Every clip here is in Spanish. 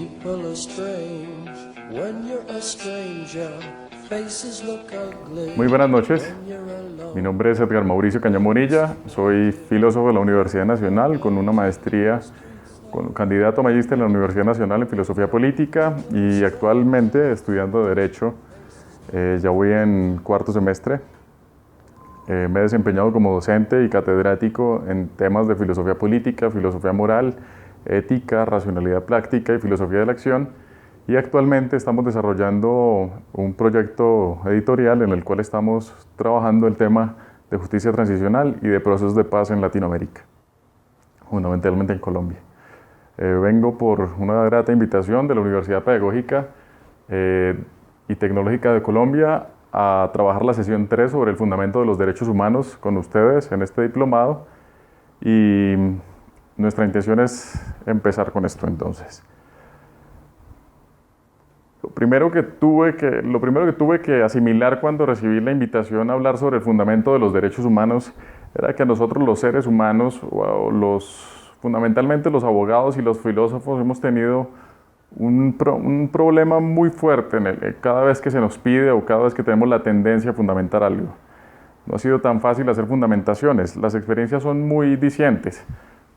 People are strange when you're a stranger. Faces look ugly. Muy buenas noches. When you're alone. Mi nombre es Edgar Mauricio Cañamonilla. Soy filósofo de la Universidad Nacional con una maestría, candidato a magíster en la Universidad Nacional en Filosofía Política y actualmente estudiando Derecho. Ya voy en cuarto semestre. Me he desempeñado como docente y catedrático en temas de filosofía política, filosofía moral, ética, racionalidad práctica y filosofía de la acción. Y actualmente estamos desarrollando un proyecto editorial en el cual estamos trabajando el tema de justicia transicional y de procesos de paz en Latinoamérica, fundamentalmente en Colombia. Vengo por una grata invitación de la Universidad Pedagógica y Tecnológica de Colombia a trabajar la sesión 3 sobre el fundamento de los derechos humanos con ustedes en este diplomado, y nuestra intención es empezar con esto entonces. Lo primero que tuve que asimilar cuando recibí la invitación a hablar sobre el fundamento de los derechos humanos era que nosotros los seres humanos, fundamentalmente los abogados y los filósofos, hemos tenido un problema muy fuerte cada vez que se nos pide o cada vez que tenemos la tendencia a fundamentar algo. No ha sido tan fácil hacer fundamentaciones, las experiencias son muy discientes.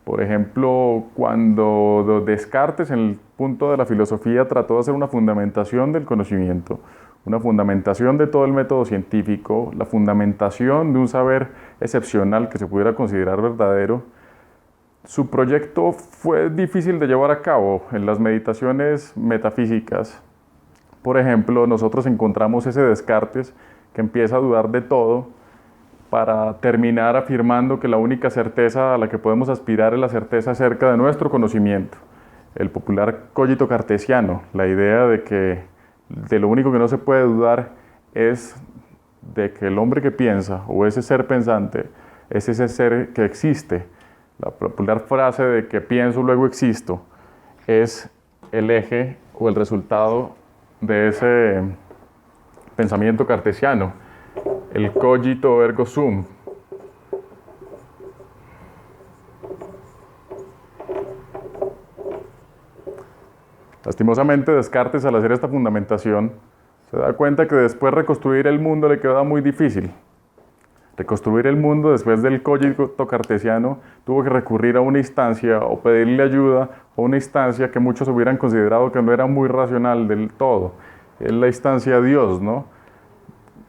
Por ejemplo, cuando Descartes, en el punto de la filosofía, trató de hacer una fundamentación del conocimiento, una fundamentación de todo el método científico, la fundamentación de un saber excepcional que se pudiera considerar verdadero, su proyecto fue difícil de llevar a cabo. En las meditaciones metafísicas, por ejemplo, nosotros encontramos ese Descartes que empieza a dudar de todo para terminar afirmando que la única certeza a la que podemos aspirar es la certeza acerca de nuestro conocimiento. El popular cogito cartesiano, la idea de que de lo único que no se puede dudar es de que el hombre que piensa o ese ser pensante es ese ser que existe. La popular frase de que pienso luego existo es el eje o el resultado de ese pensamiento cartesiano, el cogito ergo sum. Lastimosamente, Descartes, al hacer esta fundamentación, se da cuenta que después reconstruir el mundo le queda muy difícil. Reconstruir el mundo después del cogito cartesiano tuvo que recurrir a una instancia o pedirle ayuda a una instancia que muchos hubieran considerado que no era muy racional del todo. Es la instancia Dios, ¿no?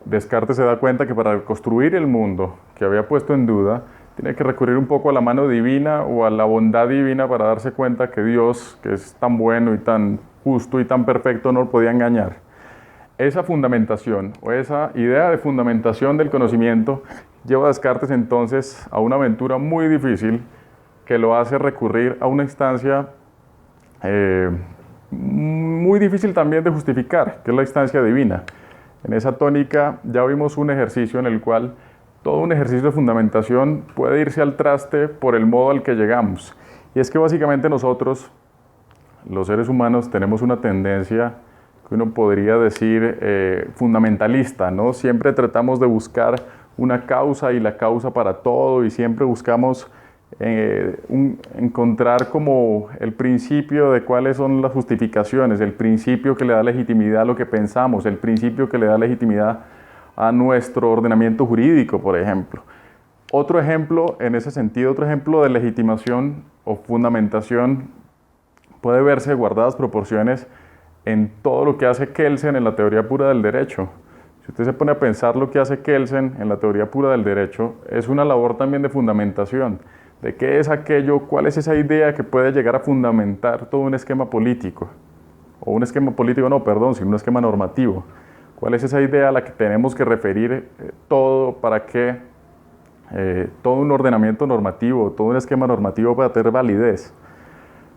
Descartes se da cuenta que para reconstruir el mundo que había puesto en duda, tiene que recurrir un poco a la mano divina o a la bondad divina para darse cuenta que Dios, que es tan bueno y tan justo y tan perfecto, no lo podía engañar. Esa fundamentación o esa idea de fundamentación del conocimiento lleva a Descartes entonces a una aventura muy difícil que lo hace recurrir a una instancia muy difícil también de justificar, que es la instancia divina. En esa tónica ya vimos un ejercicio en el cual todo un ejercicio de fundamentación puede irse al traste por el modo al que llegamos. Y es que básicamente nosotros, los seres humanos, tenemos una tendencia que uno podría decir fundamentalista, ¿no? Siempre tratamos de buscar una causa y la causa para todo, y siempre buscamos encontrar como el principio de cuáles son las justificaciones, el principio que le da legitimidad a lo que pensamos, el principio que le da legitimidad a nuestro ordenamiento jurídico, por ejemplo. Otro ejemplo en ese sentido, otro ejemplo de legitimación o fundamentación puede verse guardadas proporciones en todo lo que hace Kelsen en la teoría pura del derecho. Si usted se pone a pensar lo que hace Kelsen en la teoría pura del derecho, es una labor también de fundamentación. ¿De qué es aquello? ¿Cuál es esa idea que puede llegar a fundamentar todo un esquema político? O un esquema político, no, perdón, sino un esquema normativo. ¿Cuál es esa idea a la que tenemos que referir todo para que todo un ordenamiento normativo, todo un esquema normativo pueda tener validez?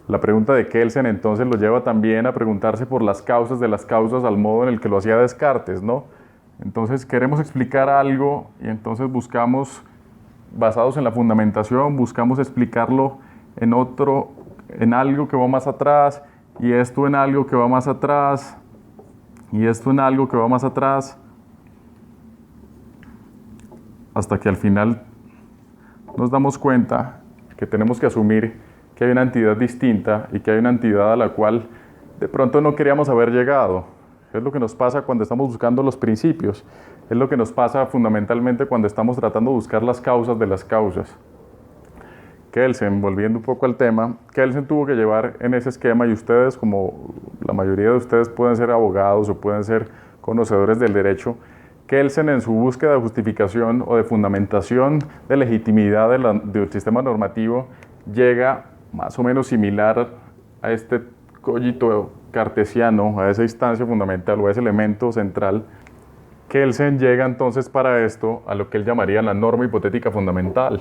La pregunta de Kelsen entonces lo lleva también a preguntarse por las causas de las causas al modo en el que lo hacía Descartes, ¿no? Entonces queremos explicar algo y entonces buscamos, basados en la fundamentación, buscamos explicarlo en algo que va más atrás, y esto en algo que va más atrás, y esto en algo que va más atrás, hasta que al final nos damos cuenta que tenemos que asumir que hay una entidad distinta y que hay una entidad a la cual de pronto no queríamos haber llegado. Es lo que nos pasa cuando estamos buscando los principios. Es lo que nos pasa fundamentalmente cuando estamos tratando de buscar las causas de las causas. Kelsen, volviendo un poco al tema, Kelsen tuvo que llevar en ese esquema, y ustedes, como la mayoría de ustedes pueden ser abogados o pueden ser conocedores del derecho, Kelsen en su búsqueda de justificación o de fundamentación de legitimidad del sistema normativo llega más o menos similar a este cogito cartesiano, a esa instancia fundamental o a ese elemento central. Kelsen llega entonces para esto a lo que él llamaría la norma hipotética fundamental.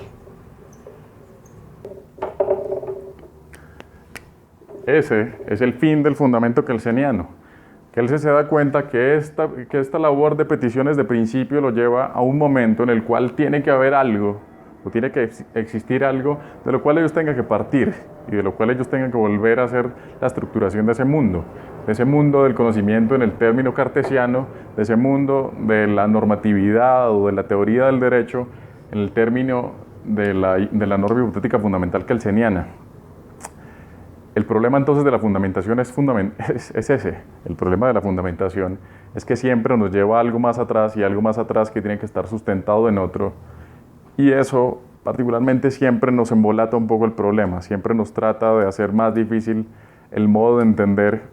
Ese es el fin del fundamento kelseniano. Kelsen se da cuenta que esta labor de peticiones de principio lo lleva a un momento en el cual tiene que haber algo, o tiene que existir algo de lo cual ellos tengan que partir y de lo cual ellos tengan que volver a hacer la estructuración de ese mundo del conocimiento en el término cartesiano, de ese mundo de la normatividad o de la teoría del derecho en el término de la norma hipotética fundamental kelseniana. El problema entonces de la fundamentación es ese. El problema de la fundamentación es que siempre nos lleva a algo más atrás y algo más atrás que tiene que estar sustentado en otro. Y eso particularmente siempre nos embolata un poco el problema, siempre nos trata de hacer más difícil el modo de entender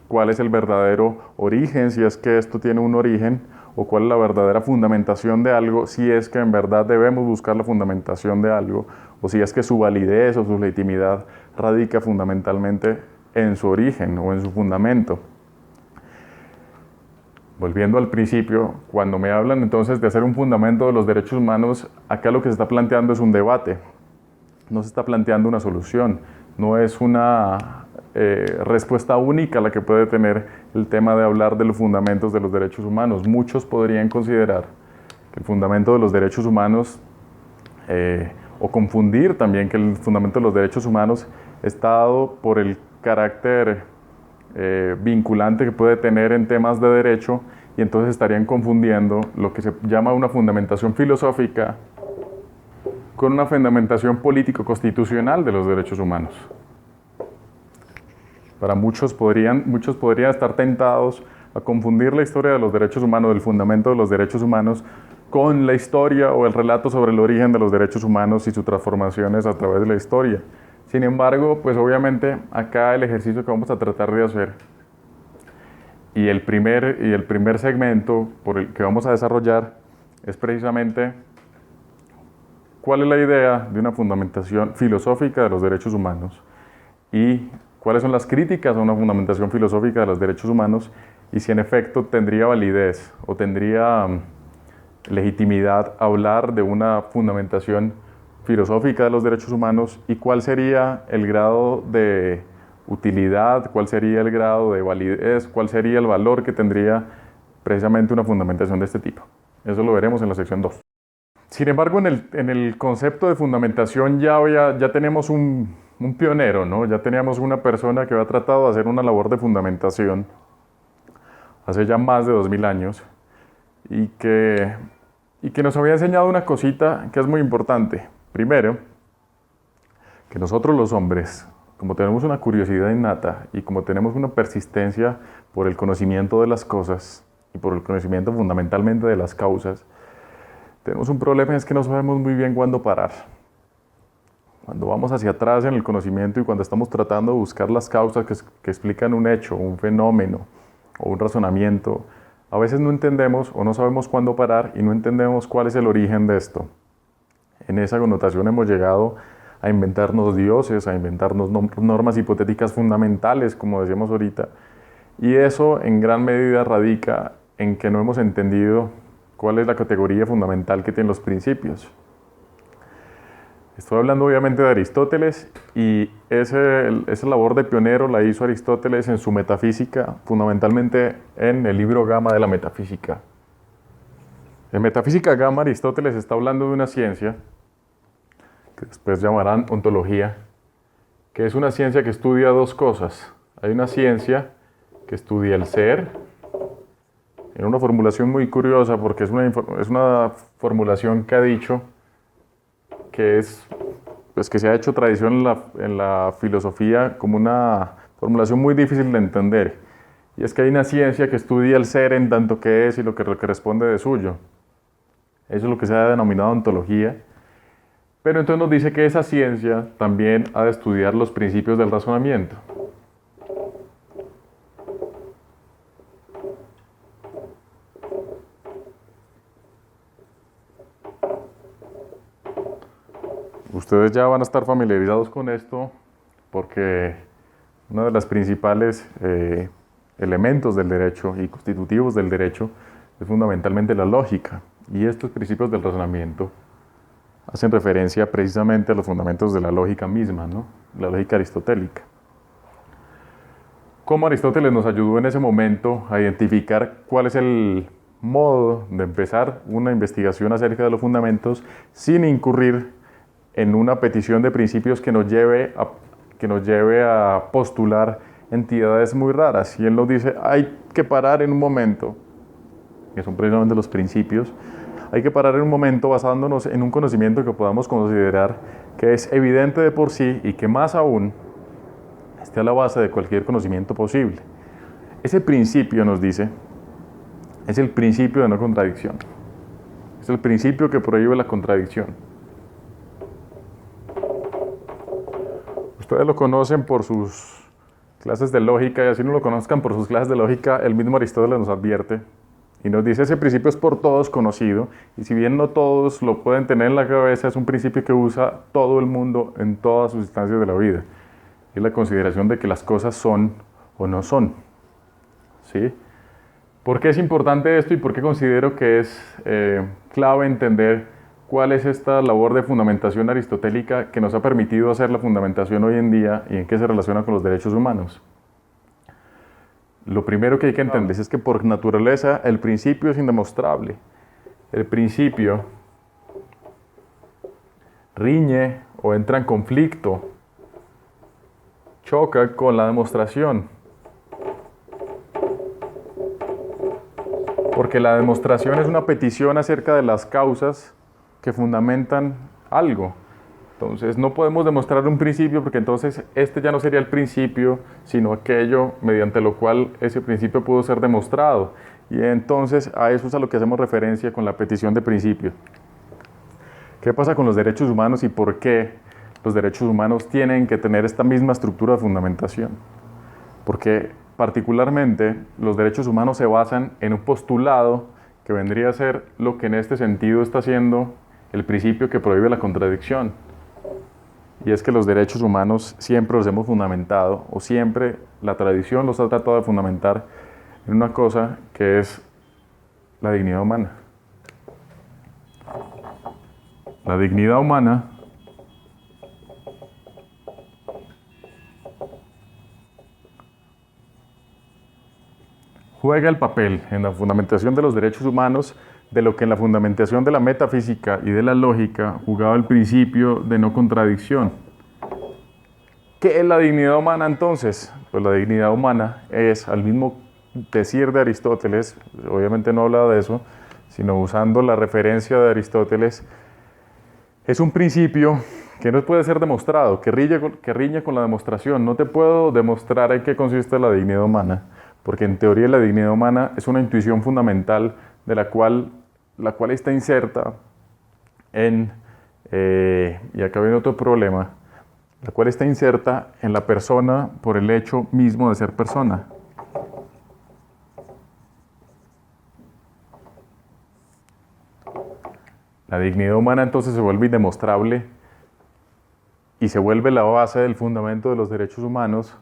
cuál es el verdadero origen, si es que esto tiene un origen, o cuál es la verdadera fundamentación de algo, si es que en verdad debemos buscar la fundamentación de algo, o si es que su validez o su legitimidad radica fundamentalmente en su origen o en su fundamento. Volviendo al principio, cuando me hablan entonces de hacer un fundamento de los derechos humanos, acá lo que se está planteando es un debate, no se está planteando una solución, no es una respuesta única la que puede tener el tema de hablar de los fundamentos de los derechos humanos. Muchos podrían considerar que el fundamento de los derechos humanos, o confundir también que el fundamento de los derechos humanos está dado por el carácter vinculante que puede tener en temas de derecho, y entonces estarían confundiendo lo que se llama una fundamentación filosófica con una fundamentación político-constitucional de los derechos humanos. Para muchos podrían estar tentados a confundir la historia de los derechos humanos, del fundamento de los derechos humanos, con la historia o el relato sobre el origen de los derechos humanos y sus transformaciones a través de la historia. Sin embargo, pues obviamente acá el ejercicio que vamos a tratar de hacer y el primer segmento por el que vamos a desarrollar es precisamente cuál es la idea de una fundamentación filosófica de los derechos humanos y cuáles son las críticas a una fundamentación filosófica de los derechos humanos y si en efecto tendría validez o tendría legitimidad hablar de una fundamentación filosófica de los derechos humanos y cuál sería el grado de utilidad, cuál sería el grado de validez, cuál sería el valor que tendría precisamente una fundamentación de este tipo. Eso lo veremos en la sección 2. Sin embargo, en el concepto de fundamentación ya tenemos un pionero, ¿no? Ya teníamos una persona que había tratado de hacer una labor de fundamentación hace ya más de 2000 años y que nos había enseñado una cosita que es muy importante. Primero, que nosotros los hombres, como tenemos una curiosidad innata y como tenemos una persistencia por el conocimiento de las cosas y por el conocimiento fundamentalmente de las causas, tenemos un problema, es que no sabemos muy bien cuándo parar. Cuando vamos hacia atrás en el conocimiento y cuando estamos tratando de buscar las causas que explican un hecho, un fenómeno o un razonamiento, a veces no entendemos o no sabemos cuándo parar y no entendemos cuál es el origen de esto. En esa connotación hemos llegado a inventarnos dioses, a inventarnos normas hipotéticas fundamentales, como decíamos ahorita, y eso en gran medida radica en que no hemos entendido cuál es la categoría fundamental que tienen los principios. Estoy hablando obviamente de Aristóteles y esa labor de pionero la hizo Aristóteles en su metafísica, fundamentalmente en el libro Gama de la Metafísica. En Metafísica Gama, Aristóteles está hablando de una ciencia, que después llamarán ontología, que es una ciencia que estudia dos cosas. Hay una ciencia que estudia el ser, en una formulación muy curiosa, porque es una formulación que ha dicho que que se ha hecho tradición en la filosofía como una formulación muy difícil de entender. Y es que hay una ciencia que estudia el ser en tanto que es y lo que responde de suyo. Eso es lo que se ha denominado ontología. Pero entonces nos dice que esa ciencia también ha de estudiar los principios del razonamiento. Ustedes ya van a estar familiarizados con esto porque uno de los principales elementos del derecho y constitutivos del derecho es fundamentalmente la lógica. Y estos principios del razonamiento hacen referencia precisamente a los fundamentos de la lógica misma, ¿no? La lógica aristotélica. ¿Cómo Aristóteles nos ayudó en ese momento a identificar cuál es el modo de empezar una investigación acerca de los fundamentos sin incurrir en una petición de principios que nos lleve a postular entidades muy raras? Y él nos dice, hay que parar en un momento, que son precisamente los principios, hay que parar en un momento basándonos en un conocimiento que podamos considerar que es evidente de por sí y que más aún esté a la base de cualquier conocimiento posible. Ese principio, nos dice, es el principio de no contradicción. Es el principio que prohíbe la contradicción. Ustedes lo conocen por sus clases de lógica, y así no lo conozcan por sus clases de lógica, el mismo Aristóteles nos advierte y nos dice, ese principio es por todos conocido, y si bien no todos lo pueden tener en la cabeza, es un principio que usa todo el mundo en todas sus instancias de la vida. Es la consideración de que las cosas son o no son. ¿Sí? ¿Por qué es importante esto y por qué considero que es clave entender cuál es esta labor de fundamentación aristotélica que nos ha permitido hacer la fundamentación hoy en día y en qué se relaciona con los derechos humanos? Lo primero que hay que entender es que por naturaleza el principio es indemostrable. El principio riñe o entra en conflicto, choca con la demostración. Porque la demostración es una petición acerca de las causas que fundamentan algo. Entonces no podemos demostrar un principio porque entonces este ya no sería el principio, sino aquello mediante lo cual ese principio pudo ser demostrado. Y entonces a eso es a lo que hacemos referencia con la petición de principio. ¿Qué pasa con los derechos humanos y por qué los derechos humanos tienen que tener esta misma estructura de fundamentación? Porque particularmente los derechos humanos se basan en un postulado que vendría a ser lo que en este sentido está siendo el principio que prohíbe la contradicción. Y es que los derechos humanos siempre los hemos fundamentado, o siempre la tradición los ha tratado de fundamentar en una cosa que es la dignidad humana. La dignidad humana juega el papel en la fundamentación de los derechos humanos de lo que en la fundamentación de la metafísica y de la lógica jugaba el principio de no contradicción. ¿Qué es la dignidad humana entonces? Pues la dignidad humana es, al mismo decir de Aristóteles, obviamente no habla de eso, sino usando la referencia de Aristóteles, es un principio que no puede ser demostrado, que riñe con la demostración. No te puedo demostrar en qué consiste la dignidad humana, porque en teoría la dignidad humana es una intuición fundamental de la cual está inserta en, y acá viene otro problema, la cual está inserta en la persona por el hecho mismo de ser persona. La dignidad humana entonces se vuelve indemostrable y se vuelve la base del fundamento de los derechos humanos,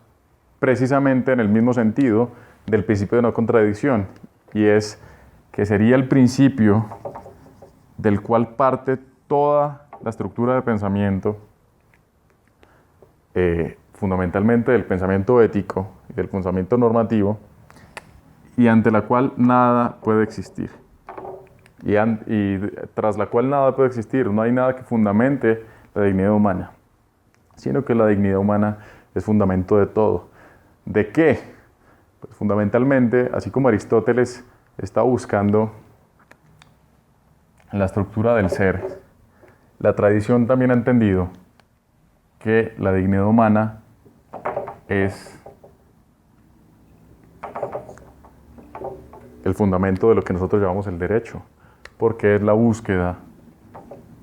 precisamente en el mismo sentido del principio de no contradicción, y es que sería el principio del cual parte toda la estructura de pensamiento, fundamentalmente del pensamiento ético y del pensamiento normativo, y ante la cual nada puede existir. Y tras la cual nada puede existir, no hay nada que fundamente la dignidad humana, sino que la dignidad humana es fundamento de todo. ¿De qué? Pues fundamentalmente, así como Aristóteles está buscando la estructura del ser, la tradición también ha entendido que la dignidad humana es el fundamento de lo que nosotros llamamos el derecho, porque es la búsqueda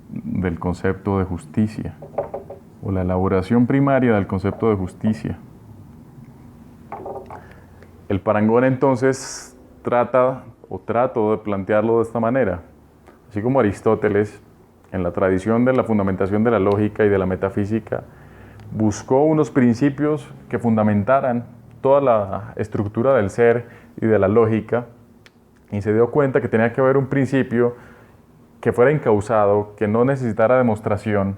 del concepto de justicia, o la elaboración primaria del concepto de justicia. El parangón entonces trato de plantearlo de esta manera. Así como Aristóteles, en la tradición de la fundamentación de la lógica y de la metafísica, buscó unos principios que fundamentaran toda la estructura del ser y de la lógica, y se dio cuenta que tenía que haber un principio que fuera encauzado, que no necesitara demostración,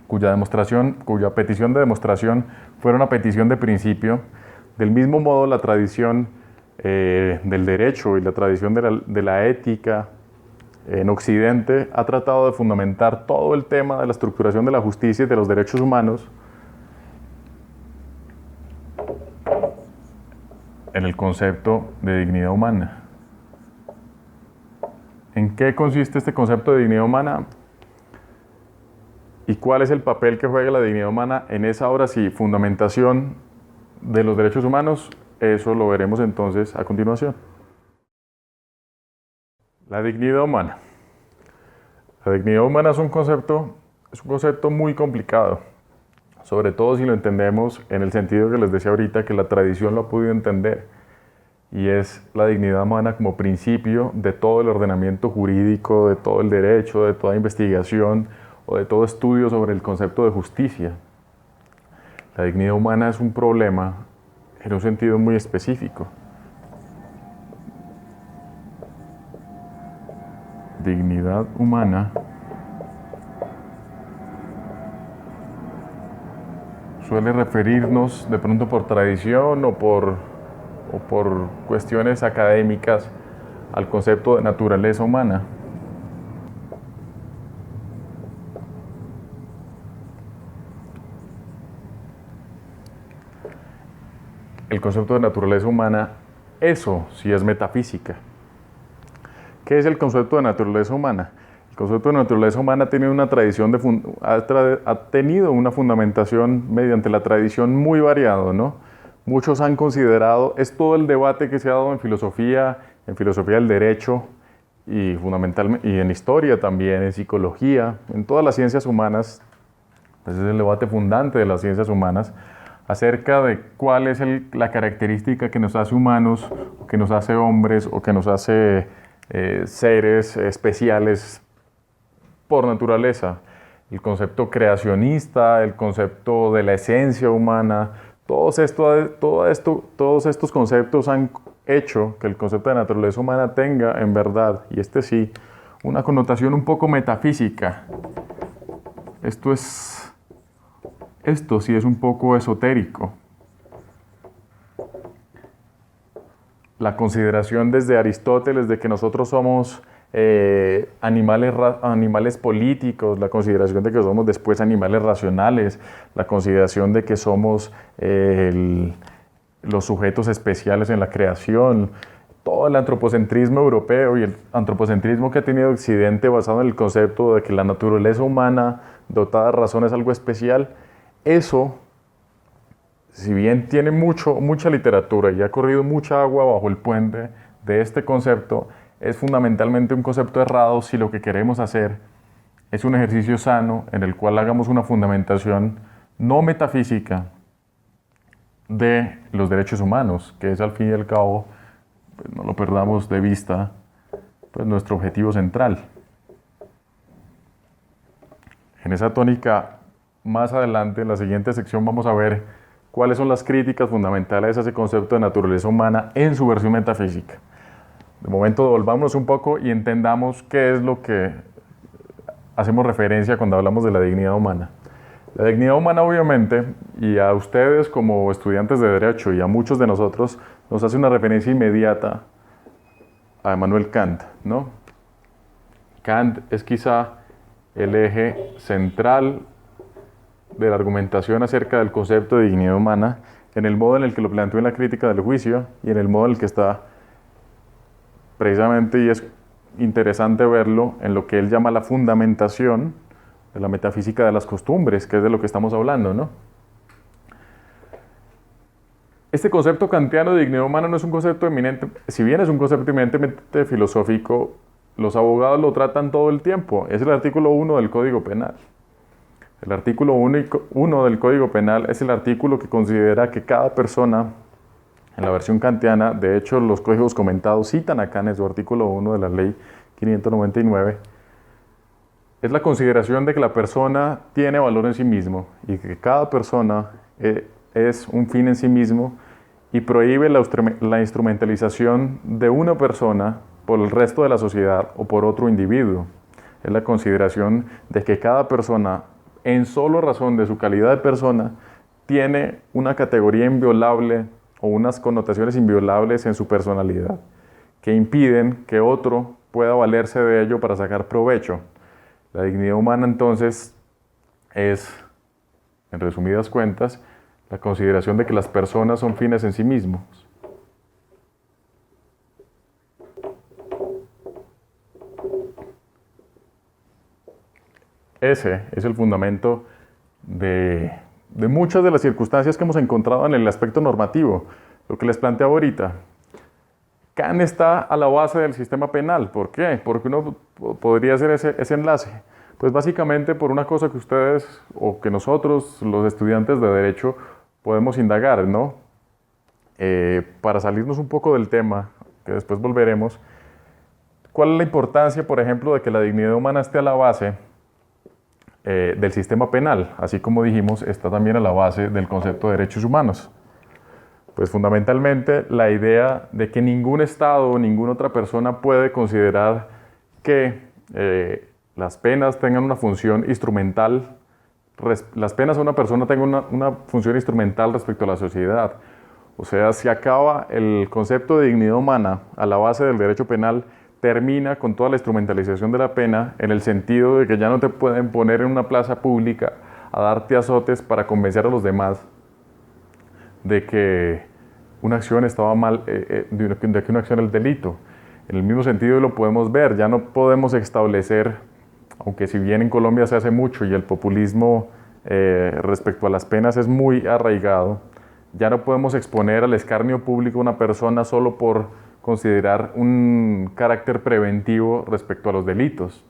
cuya petición de demostración fuera una petición de principio. Del mismo modo, la tradición del derecho y la tradición de la ética en Occidente ha tratado de fundamentar todo el tema de la estructuración de la justicia y de los derechos humanos en el concepto de dignidad humana. ¿En qué consiste este concepto de dignidad humana? ¿Y cuál es el papel que juega la dignidad humana en esa, ahora sí, fundamentación de los derechos humanos? Eso lo veremos entonces a continuación. La dignidad humana. La dignidad humana es un concepto muy complicado, sobre todo si lo entendemos en el sentido que les decía ahorita, que la tradición lo ha podido entender, y es la dignidad humana como principio de todo el ordenamiento jurídico, de todo el derecho, de toda investigación o de todo estudio sobre el concepto de justicia. La dignidad humana es un problema en un sentido muy específico. Dignidad humana suele referirnos de pronto por tradición o por cuestiones académicas al concepto de naturaleza humana. El concepto de naturaleza humana, eso sí es metafísica. ¿Qué es el concepto de naturaleza humana? El concepto de naturaleza humana tiene una tradición ha tenido una fundamentación mediante la tradición muy variado, ¿no? Muchos han considerado, es todo el debate que se ha dado en filosofía del derecho y fundamentalmente, y en historia también, en psicología, en todas las ciencias humanas. Ese es el debate fundante de las ciencias humanas, acerca de cuál es la característica que nos hace humanos, o que nos hace hombres, o que nos hace seres especiales por naturaleza. El concepto creacionista, el concepto de la esencia humana, todos estos conceptos han hecho que el concepto de naturaleza humana tenga, en verdad, y sí, una connotación un poco metafísica. Esto sí es un poco esotérico. La consideración desde Aristóteles de que nosotros somos animales políticos, la consideración de que somos después animales racionales, la consideración de que somos los sujetos especiales en la creación, todo el antropocentrismo europeo y el antropocentrismo que ha tenido Occidente basado en el concepto de que la naturaleza humana dotada de razón es algo especial. Eso, si bien tiene mucha literatura y ha corrido mucha agua bajo el puente de este concepto, es fundamentalmente un concepto errado si lo que queremos hacer es un ejercicio sano en el cual hagamos una fundamentación no metafísica de los derechos humanos, que es al fin y al cabo, pues no lo perdamos de vista, pues nuestro objetivo central. En esa tónica, más adelante, en la siguiente sección, vamos a ver cuáles son las críticas fundamentales a ese concepto de naturaleza humana en su versión metafísica. De momento, volvámonos un poco y entendamos qué es lo que hacemos referencia cuando hablamos de la dignidad humana. La dignidad humana, obviamente, y a ustedes como estudiantes de Derecho y a muchos de nosotros, nos hace una referencia inmediata a Immanuel Kant, ¿no? Kant es quizá el eje central de la argumentación acerca del concepto de dignidad humana, en el modo en el que lo planteó en la crítica del juicio y en el modo en el que está precisamente, y es interesante verlo, en lo que él llama la fundamentación de la metafísica de las costumbres, que es de lo que estamos hablando, ¿no? Este concepto kantiano de dignidad humana no es un concepto eminente, si bien es un concepto eminentemente filosófico, los abogados lo tratan todo el tiempo. Es el artículo 1 del Código Penal. El artículo 1 del Código Penal es el artículo que considera que cada persona, en la versión kantiana, de hecho los códigos comentados citan acá en su artículo 1 de la ley 599, es la consideración de que la persona tiene valor en sí mismo y que cada persona es un fin en sí mismo y prohíbe la instrumentalización de una persona por el resto de la sociedad o por otro individuo. Es la consideración de que cada persona, en solo razón de su calidad de persona, tiene una categoría inviolable o unas connotaciones inviolables en su personalidad, que impiden que otro pueda valerse de ello para sacar provecho. La dignidad humana, entonces, es, en resumidas cuentas, la consideración de que las personas son fines en sí mismos. Ese es el fundamento de muchas de las circunstancias que hemos encontrado en el aspecto normativo. Lo que les planteaba ahorita. Kant está a la base del sistema penal. ¿Por qué? Porque uno podría hacer ese enlace. Pues básicamente por una cosa que ustedes o que nosotros, los estudiantes de Derecho, podemos indagar, ¿no? Para salirnos un poco del tema, que después volveremos, ¿cuál es la importancia, por ejemplo, de que la dignidad humana esté a la base del sistema penal? Así como dijimos, está también a la base del concepto de derechos humanos. Pues fundamentalmente la idea de que ningún Estado o ninguna otra persona puede considerar que las penas tengan una función instrumental, las penas a una persona tengan una función instrumental respecto a la sociedad. O sea, si acaba el concepto de dignidad humana a la base del derecho penal, termina con toda la instrumentalización de la pena en el sentido de que ya no te pueden poner en una plaza pública a darte azotes para convencer a los demás de que una acción estaba mal, de que una acción es delito. En el mismo sentido lo podemos ver, ya no podemos establecer, aunque si bien en Colombia se hace mucho y el populismo respecto a las penas es muy arraigado, ya no podemos exponer al escarnio público a una persona solo por considerar un carácter preventivo respecto a los delitos.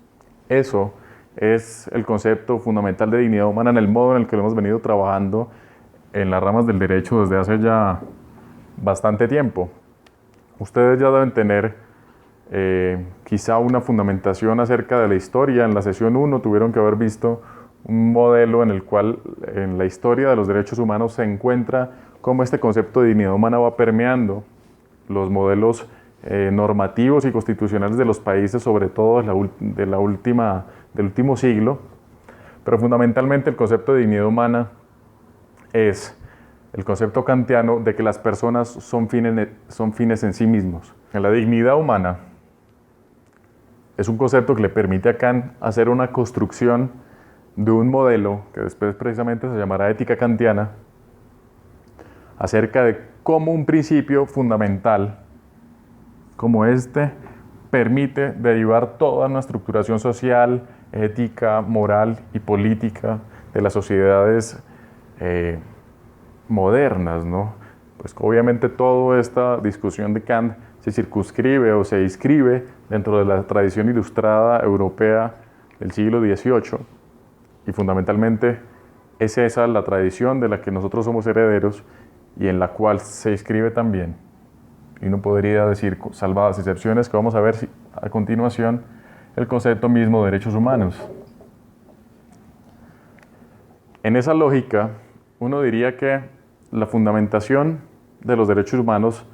Eso es el concepto fundamental de dignidad humana en el modo en el que lo hemos venido trabajando en las ramas del derecho desde hace ya bastante tiempo. Ustedes ya deben tener quizá una fundamentación acerca de la historia. En la sesión 1 tuvieron que haber visto un modelo en el cual en la historia de los derechos humanos se encuentra cómo este concepto de dignidad humana va permeando los modelos normativos y constitucionales de los países, sobre todo del último siglo. Pero fundamentalmente el concepto de dignidad humana es el concepto kantiano de que las personas son fines en sí mismos. En la dignidad humana es un concepto que le permite a Kant hacer una construcción de un modelo que después precisamente se llamará ética kantiana, acerca de cómo un principio fundamental como este permite derivar toda una estructuración social, ética, moral y política de las sociedades modernas, ¿no? Pues obviamente toda esta discusión de Kant se circunscribe o se inscribe dentro de la tradición ilustrada europea del siglo XVIII y fundamentalmente es esa la tradición de la que nosotros somos herederos y en la cual se inscribe también, y uno podría decir, salvadas excepciones, que vamos a ver a continuación, el concepto mismo de derechos humanos. En esa lógica, uno diría que la fundamentación de los derechos humanos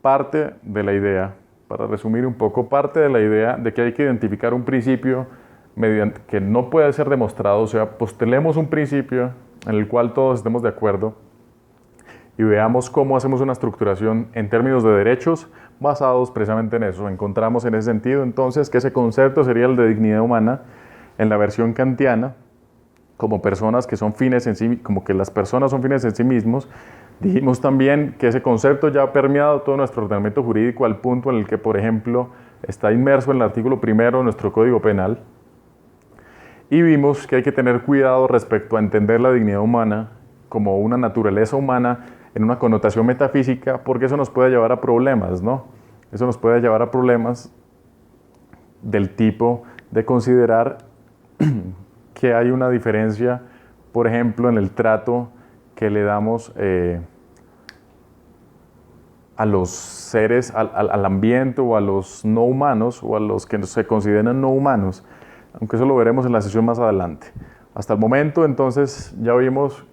parte de la idea, para resumir un poco, parte de la idea de que hay que identificar un principio mediante que no puede ser demostrado, o sea, postulemos un principio en el cual todos estemos de acuerdo y veamos cómo hacemos una estructuración en términos de derechos basados precisamente en eso. Encontramos en ese sentido entonces que ese concepto sería el de dignidad humana en la versión kantiana, como personas que son fines en sí, como que las personas son fines en sí mismos. Dijimos también que ese concepto ya ha permeado todo nuestro ordenamiento jurídico al punto en el que, por ejemplo, está inmerso en el artículo 1 de nuestro Código Penal. Y vimos que hay que tener cuidado respecto a entender la dignidad humana como una naturaleza humana en una connotación metafísica, porque eso nos puede llevar a problemas, ¿no? Eso nos puede llevar a problemas del tipo de considerar que hay una diferencia, por ejemplo, en el trato que le damos a los seres, al ambiente o a los no humanos o a los que se consideran no humanos, aunque eso lo veremos en la sesión más adelante. Hasta el momento, entonces, ya vimos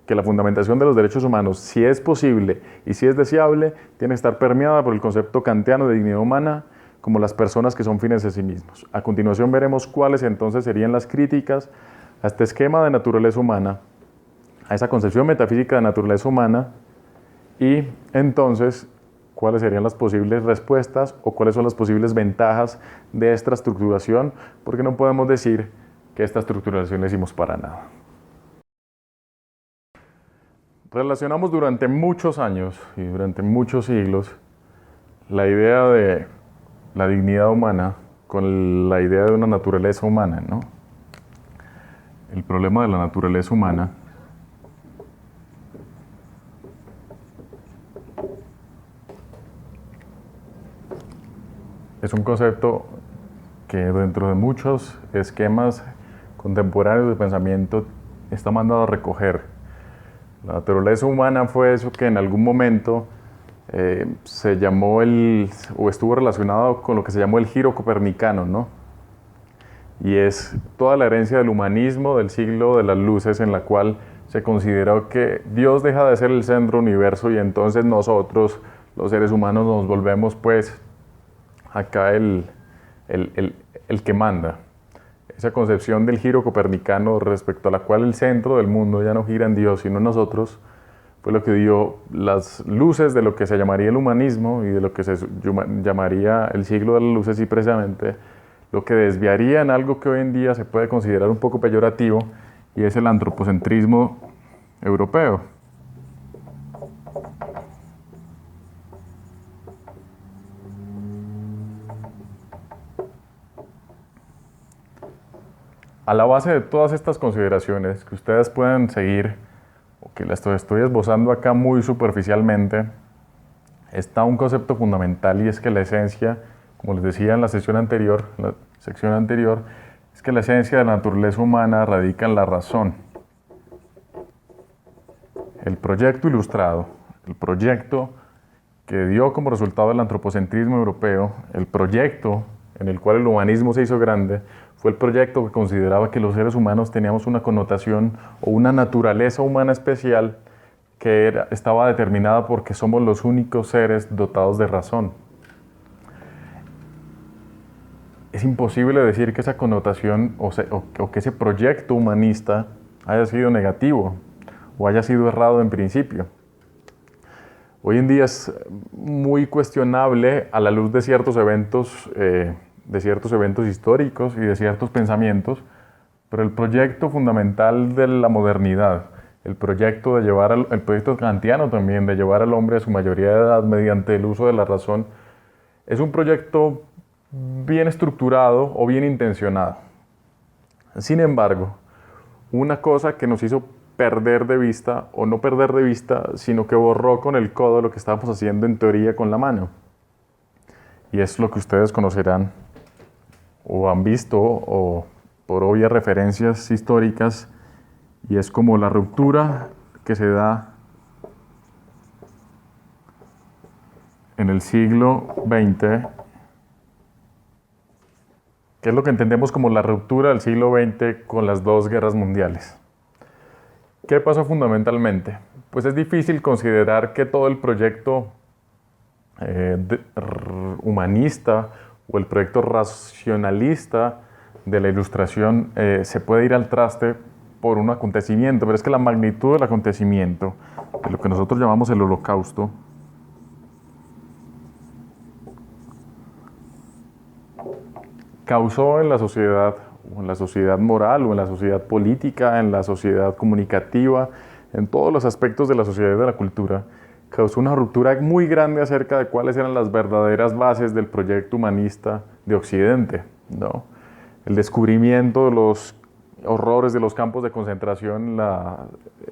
que la fundamentación de los derechos humanos, si es posible y si es deseable, tiene que estar permeada por el concepto kantiano de dignidad humana, como las personas que son fines en sí mismos. A continuación veremos cuáles entonces serían las críticas a este esquema de naturaleza humana, a esa concepción metafísica de naturaleza humana, y entonces cuáles serían las posibles respuestas o cuáles son las posibles ventajas de esta estructuración, porque no podemos decir que esta estructuración la hicimos para nada. Relacionamos durante muchos años y durante muchos siglos la idea de la dignidad humana con la idea de una naturaleza humana, ¿no? El problema de la naturaleza humana es un concepto que dentro de muchos esquemas contemporáneos de pensamiento está mandado a recoger. La naturaleza humana fue eso que en algún momento se llamó o estuvo relacionado con lo que se llamó el giro copernicano, ¿no? Y es toda la herencia del humanismo del siglo de las luces, en la cual se consideró que Dios deja de ser el centro del universo y entonces nosotros, los seres humanos, nos volvemos pues acá el que manda. Esa concepción del giro copernicano respecto a la cual el centro del mundo ya no gira en Dios sino en nosotros, fue lo que dio las luces de lo que se llamaría el humanismo y de lo que se llamaría el siglo de las luces, y precisamente lo que desviaría en algo que hoy en día se puede considerar un poco peyorativo, y es el antropocentrismo europeo. A la base de todas estas consideraciones que ustedes pueden seguir, o que las estoy esbozando acá muy superficialmente, está un concepto fundamental, y es que la esencia, como les decía en la sección anterior, es que la esencia de la naturaleza humana radica en la razón. El proyecto ilustrado, el proyecto que dio como resultado el antropocentrismo europeo, el proyecto en el cual el humanismo se hizo grande, fue el proyecto que consideraba que los seres humanos teníamos una connotación o una naturaleza humana especial que estaba determinada porque somos los únicos seres dotados de razón. Es imposible decir que esa connotación o que ese proyecto humanista haya sido negativo o haya sido errado en principio. Hoy en día es muy cuestionable a la luz de ciertos eventos históricos y de ciertos pensamientos, pero el proyecto fundamental de la modernidad, el proyecto kantiano también, de llevar al hombre a su mayoría de edad mediante el uso de la razón, es un proyecto bien estructurado o bien intencionado. Sin embargo, una cosa que nos hizo perder de vista, o no perder de vista, sino que borró con el codo lo que estábamos haciendo en teoría con la mano. Y es lo que ustedes conocerán o han visto o por obvias referencias históricas, y es como la ruptura que se da en el siglo XX, que es lo que entendemos como la ruptura del siglo XX con las dos guerras mundiales. ¿Qué pasó fundamentalmente? Pues es difícil considerar que todo el proyecto humanista o el proyecto racionalista de la Ilustración se puede ir al traste por un acontecimiento, pero es que la magnitud del acontecimiento, de lo que nosotros llamamos el Holocausto, causó en la sociedad, o en la sociedad moral, o en la sociedad política, en la sociedad comunicativa, en todos los aspectos de la sociedad y de la cultura, causó una ruptura muy grande acerca de cuáles eran las verdaderas bases del proyecto humanista de Occidente, ¿no? El descubrimiento de los horrores de los campos de concentración en la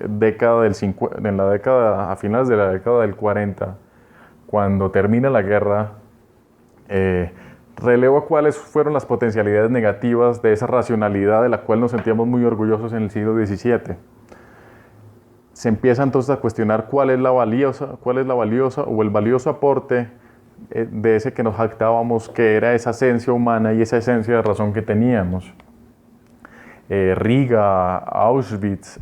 década a finales de la década del 40, cuando termina la guerra, relevo cuáles fueron las potencialidades negativas de esa racionalidad de la cual nos sentíamos muy orgullosos en el siglo XVII. Se empieza entonces a cuestionar cuál es la valiosa o el valioso aporte de ese que nos jactábamos, que era esa esencia humana y esa esencia de razón que teníamos. Riga, Auschwitz,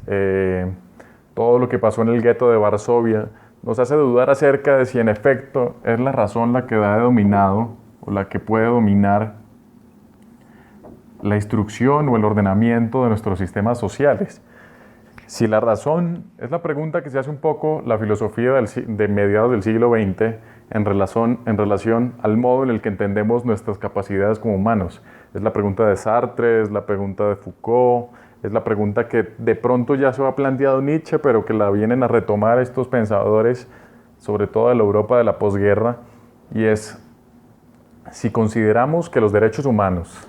todo lo que pasó en el gueto de Varsovia, nos hace dudar acerca de si en efecto es la razón la que da de dominado o la que puede dominar la instrucción o el ordenamiento de nuestros sistemas sociales. Si la razón es la pregunta que se hace un poco la filosofía de mediados del siglo XX en relación al modo en el que entendemos nuestras capacidades como humanos. Es la pregunta de Sartre, es la pregunta de Foucault, es la pregunta que de pronto ya se ha planteado Nietzsche, pero que la vienen a retomar estos pensadores, sobre todo de la Europa de la posguerra, y es si consideramos que los derechos humanos,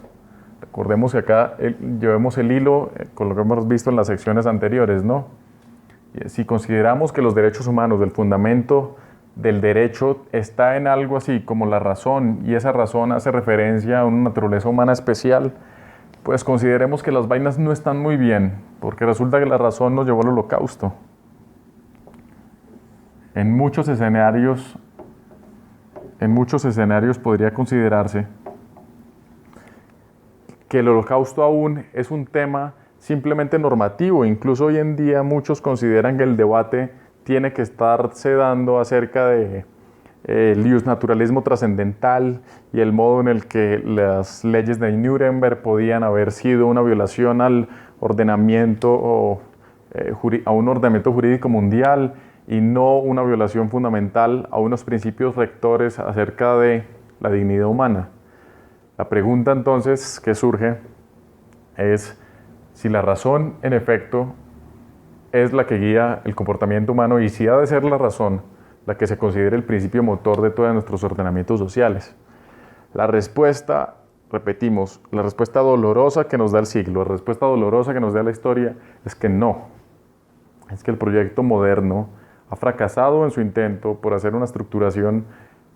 recordemos que acá llevemos el hilo con lo que hemos visto en las secciones anteriores, ¿no? Si consideramos que los derechos humanos, el fundamento del derecho, está en algo así como la razón, y esa razón hace referencia a una naturaleza humana especial, pues consideremos que las vainas no están muy bien, porque resulta que la razón nos llevó al holocausto. En muchos escenarios podría considerarse que el holocausto aún es un tema simplemente normativo. Incluso hoy en día muchos consideran que el debate tiene que estarse dando acerca de el justnaturalismo trascendental y el modo en el que las leyes de Nuremberg podían haber sido una violación al ordenamiento a un ordenamiento jurídico mundial y no una violación fundamental a unos principios rectores acerca de la dignidad humana. La pregunta entonces que surge es si la razón en efecto es la que guía el comportamiento humano y si ha de ser la razón la que se considere el principio motor de todos nuestros ordenamientos sociales. La respuesta, repetimos, la respuesta dolorosa que nos da el siglo, la respuesta dolorosa que nos da la historia es que no. Es que el proyecto moderno ha fracasado en su intento por hacer una estructuración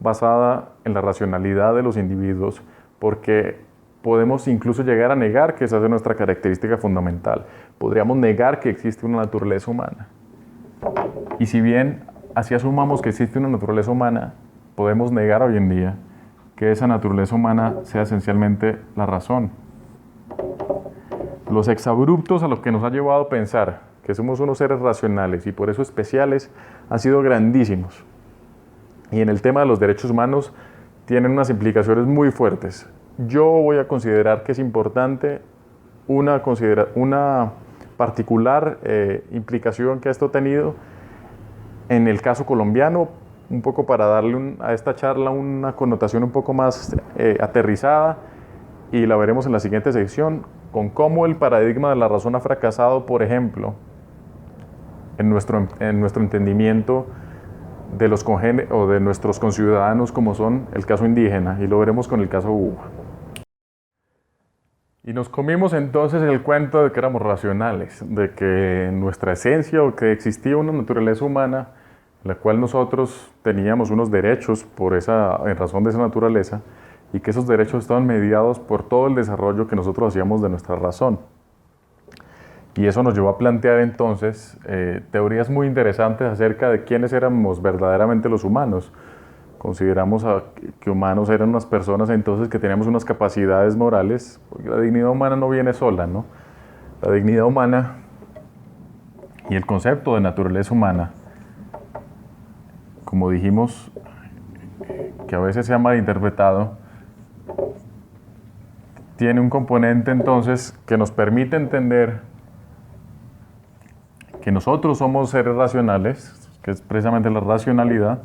basada en la racionalidad de los individuos, porque podemos incluso llegar a negar que esa es nuestra característica fundamental. Podríamos negar que existe una naturaleza humana. Y si bien así asumamos que existe una naturaleza humana, podemos negar hoy en día que esa naturaleza humana sea esencialmente la razón. Los exabruptos a los que nos ha llevado a pensar que somos unos seres racionales y por eso especiales han sido grandísimos. Y en el tema de los derechos humanos tienen unas implicaciones muy fuertes. Yo voy a considerar que es importante una particular implicación que esto ha tenido en el caso colombiano, un poco para darle a esta charla una connotación un poco más aterrizada, y la veremos en la siguiente sección, con cómo el paradigma de la razón ha fracasado, por ejemplo, en nuestro entendimiento de los de nuestros conciudadanos, como son el caso indígena, y lo veremos con el caso Uva. Y nos comimos entonces el cuento de que éramos racionales, de que nuestra esencia o que existía una naturaleza humana, en la cual nosotros teníamos unos derechos en razón de esa naturaleza, y que esos derechos estaban mediados por todo el desarrollo que nosotros hacíamos de nuestra razón. Y eso nos llevó a plantear entonces teorías muy interesantes acerca de quiénes éramos verdaderamente los humanos. Consideramos que humanos eran unas personas entonces que teníamos unas capacidades morales, porque la dignidad humana no viene sola, ¿no? La dignidad humana y el concepto de naturaleza humana, como dijimos, que a veces se ha malinterpretado, tiene un componente entonces que nos permite entender que nosotros somos seres racionales, que es precisamente la racionalidad,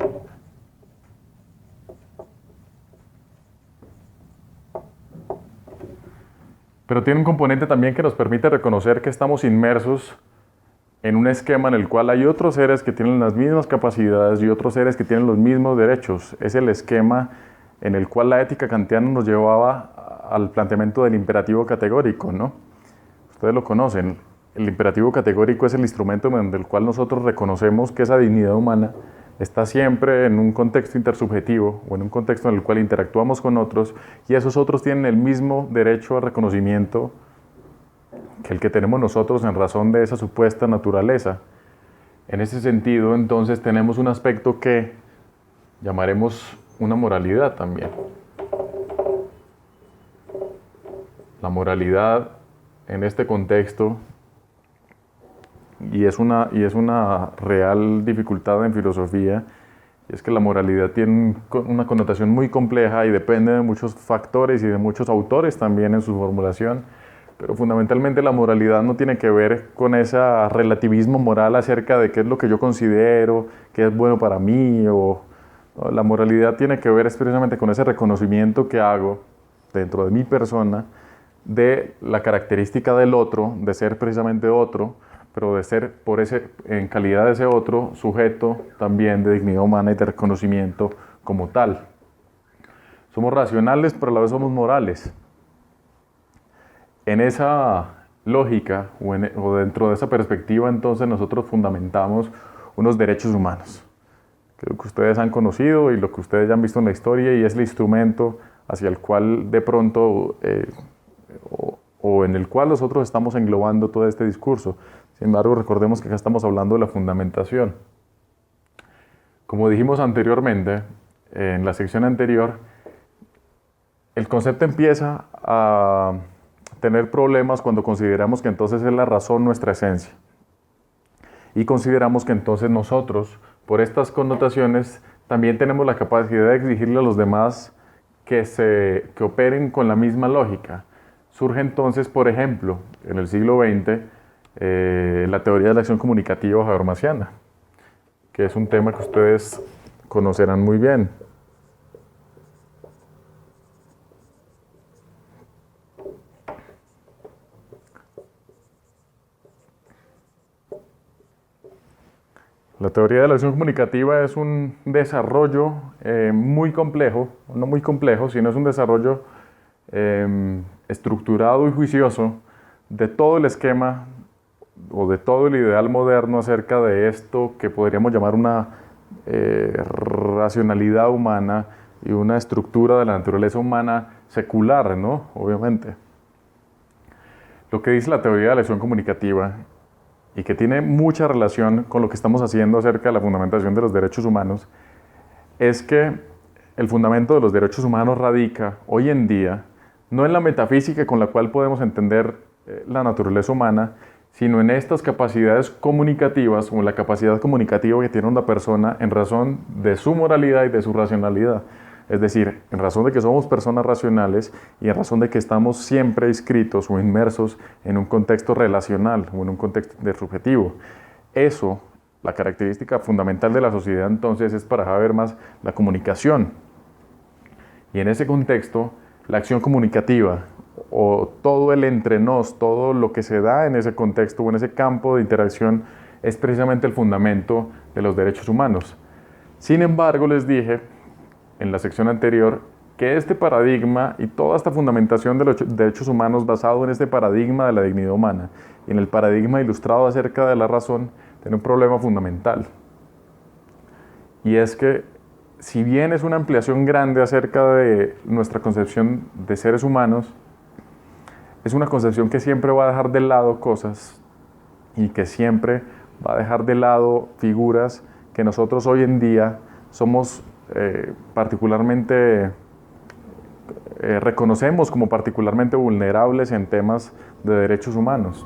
pero tiene un componente también que nos permite reconocer que estamos inmersos en un esquema en el cual hay otros seres que tienen las mismas capacidades y otros seres que tienen los mismos derechos. Es el esquema en el cual la ética kantiana nos llevaba al planteamiento del imperativo categórico, ¿no? Ustedes lo conocen. El imperativo categórico es el instrumento mediante el cual nosotros reconocemos que esa dignidad humana está siempre en un contexto intersubjetivo o en un contexto en el cual interactuamos con otros y esos otros tienen el mismo derecho a reconocimiento que el que tenemos nosotros en razón de esa supuesta naturaleza. En ese sentido, entonces, tenemos un aspecto que llamaremos una moralidad también. La moralidad en este contexto, y es una real dificultad en filosofía, y es que la moralidad tiene una connotación muy compleja y depende de muchos factores y de muchos autores también en su formulación, pero fundamentalmente la moralidad no tiene que ver con ese relativismo moral acerca de qué es lo que yo considero, qué es bueno para mí, no, la moralidad tiene que ver precisamente con ese reconocimiento que hago dentro de mi persona de la característica del otro, de ser precisamente otro, pero de ser en calidad de ese otro sujeto también de dignidad humana y de reconocimiento como tal. Somos racionales, pero a la vez somos morales. En esa lógica o dentro de esa perspectiva, entonces nosotros fundamentamos unos derechos humanos, que es lo que ustedes han conocido y lo que ustedes ya han visto en la historia y es el instrumento hacia el cual de pronto o en el cual nosotros estamos englobando todo este discurso. Sin embargo, recordemos que acá estamos hablando de la fundamentación. Como dijimos anteriormente, en la sección anterior, el concepto empieza a tener problemas cuando consideramos que entonces es la razón nuestra esencia. Y consideramos que entonces nosotros, por estas connotaciones, también tenemos la capacidad de exigirle a los demás que operen con la misma lógica. Surge entonces, por ejemplo, en el siglo XX, la teoría de la acción comunicativa habermasiana, que es un tema que ustedes conocerán muy bien. La teoría de la acción comunicativa es un desarrollo muy complejo, no muy complejo, sino es un desarrollo estructurado y juicioso de todo el esquema o de todo el ideal moderno acerca de esto que podríamos llamar una racionalidad humana y una estructura de la naturaleza humana secular, ¿no? Obviamente. Lo que dice la teoría de la acción comunicativa y que tiene mucha relación con lo que estamos haciendo acerca de la fundamentación de los derechos humanos, es que el fundamento de los derechos humanos radica hoy en día no en la metafísica con la cual podemos entender la naturaleza humana, sino en estas capacidades comunicativas o en la capacidad comunicativa que tiene una persona en razón de su moralidad y de su racionalidad. Es decir, en razón de que somos personas racionales y en razón de que estamos siempre inscritos o inmersos en un contexto relacional o en un contexto de subjetivo. Eso, la característica fundamental de la sociedad entonces es para ver más la comunicación. Y en ese contexto, la acción comunicativa o todo el entre nos, todo lo que se da en ese contexto o en ese campo de interacción es precisamente el fundamento de los derechos humanos. Sin embargo, les dije en la sección anterior que este paradigma y toda esta fundamentación de los derechos humanos basado en este paradigma de la dignidad humana y en el paradigma ilustrado acerca de la razón tiene un problema fundamental. Y es que si bien es una ampliación grande acerca de nuestra concepción de seres humanos, es una concepción que siempre va a dejar de lado cosas y que siempre va a dejar de lado figuras que nosotros hoy en día somos reconocemos como particularmente vulnerables en temas de derechos humanos.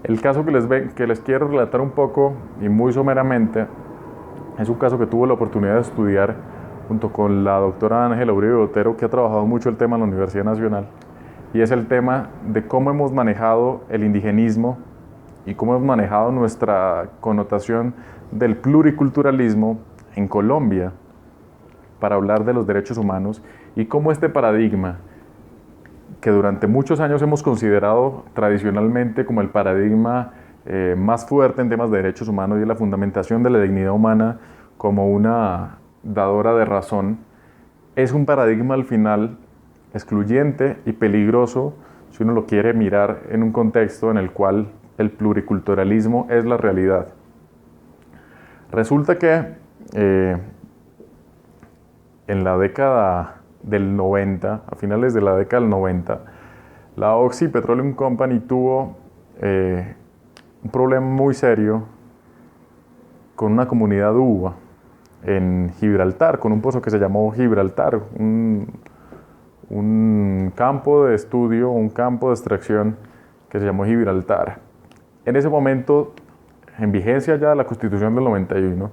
El caso que les quiero relatar un poco y muy someramente es un caso que tuve la oportunidad de estudiar junto con la doctora Ángela Uribe Otero, que ha trabajado mucho el tema en la Universidad Nacional, y es el tema de cómo hemos manejado el indigenismo y cómo hemos manejado nuestra connotación del pluriculturalismo en Colombia para hablar de los derechos humanos y cómo este paradigma que durante muchos años hemos considerado tradicionalmente como el paradigma más fuerte en temas de derechos humanos y la fundamentación de la dignidad humana como una dadora de razón, es un paradigma al final excluyente y peligroso si uno lo quiere mirar en un contexto en el cual el pluriculturalismo es la realidad. Resulta que en la década del 90, a finales de la década del 90, la Oxy Petroleum Company tuvo un problema muy serio con una comunidad uva en Gibraltar, con un pozo que se llamó Gibraltar, un campo de estudio, un campo de extracción que se llamó Gibraltar. En ese momento, en vigencia ya de la Constitución del 91